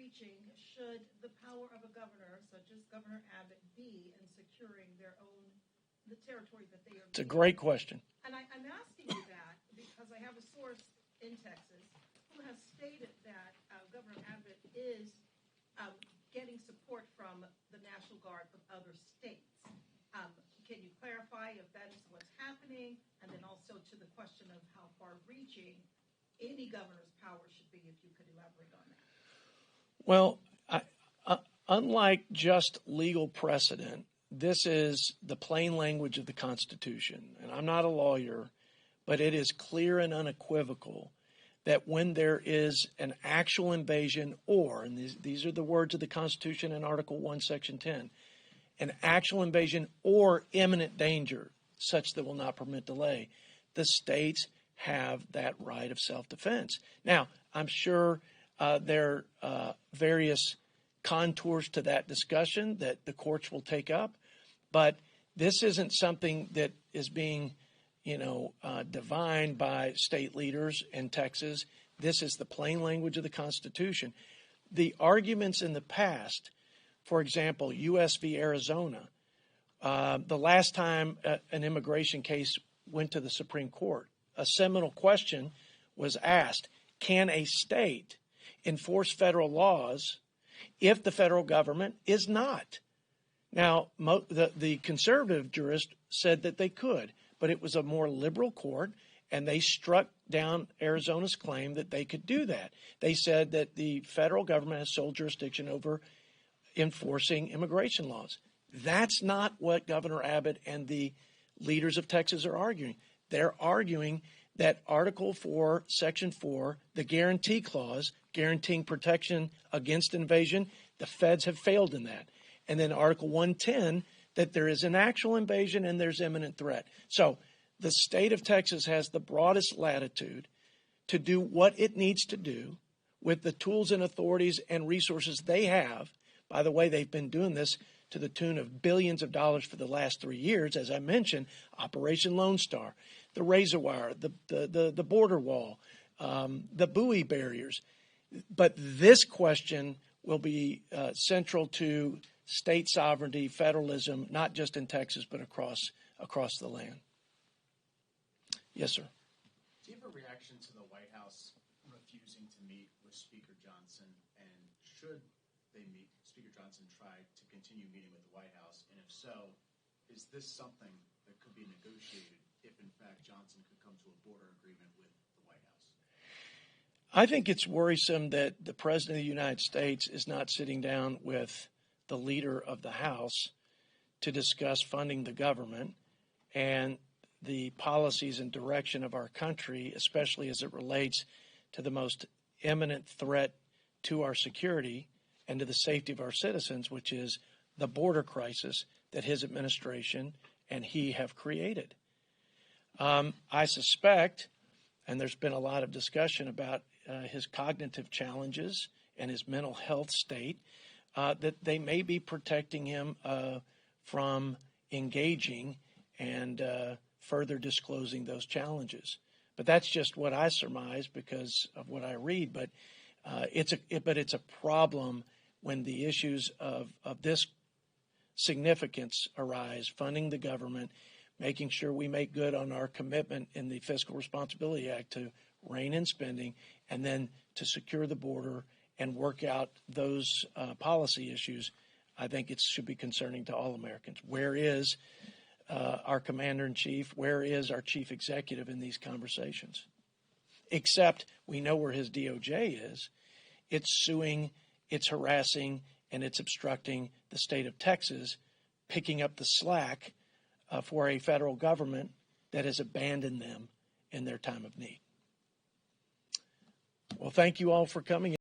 reaching should the power of a governor, such as Governor Abbott, be in securing the territory that they are? It's a great question. And I'm asking you that because I have a source in Texas who has stated that Governor Abbott is getting support from the National Guard from other states. Can you clarify if that is what's happening? And then also to the question of how far-reaching any governor's power should be, if you could elaborate on that. Well, unlike just legal precedent, this is the plain language of the Constitution. And I'm not a lawyer, but it is clear and unequivocal that when there is an actual invasion or, and these are the words of the Constitution in Article 1, Section 10, an actual invasion or imminent danger such that will not permit delay, the states have that right of self-defense. Now, I'm sure there are various contours to that discussion that the courts will take up, but this isn't something that is being, divined by state leaders in Texas. This is the plain language of the Constitution. The arguments in the past, for example, U.S. v. Arizona, the last time an immigration case went to the Supreme Court, a seminal question was asked: can a state enforce federal laws if the federal government is not? Now, the conservative jurist said that they could, but it was a more liberal court, and they struck down Arizona's claim that they could do that. They said that the federal government has sole jurisdiction over enforcing immigration laws. That's not what Governor Abbott and the leaders of Texas are arguing. They're arguing that Article 4, Section 4, the guarantee clause, guaranteeing protection against invasion, the feds have failed in that. And then Article 110, that there is an actual invasion and there's imminent threat. So the state of Texas has the broadest latitude to do what it needs to do with the tools and authorities and resources they have. By the way, they've been doing this to the tune of billions of dollars for the last 3 years. As I mentioned, Operation Lone Star, the razor wire, the border wall, the buoy barriers. But this question will be central to state sovereignty, federalism, not just in Texas, but across the land. Yes, sir. Do you have a reaction to the White House refusing to meet with Speaker Johnson? And should they meet, Speaker Johnson try to continue meeting with the White House? And if so, is this something that could be negotiated if, in fact, Johnson could come to a border agreement with the White House? I think it's worrisome that the President of the United States is not sitting down with the leader of the House to discuss funding the government and the policies and direction of our country, especially as it relates to the most imminent threat to our security and to the safety of our citizens, which is the border crisis that his administration and he have created. I suspect, and there's been a lot of discussion about his cognitive challenges and his mental health state, that they may be protecting him from engaging and further disclosing those challenges. But that's just what I surmise because of what I read. But it's a problem when the issues of this significance arise: funding the government, making sure we make good on our commitment in the Fiscal Responsibility Act to rein in spending, and then to secure the border and work out those policy issues. I think it should be concerning to all Americans. Where is our commander-in-chief? Where is our chief executive in these conversations? Except we know where his DOJ is. It's suing, it's harassing, and it's obstructing the state of Texas, picking up the slack for a federal government that has abandoned them in their time of need. Well, thank you all for coming.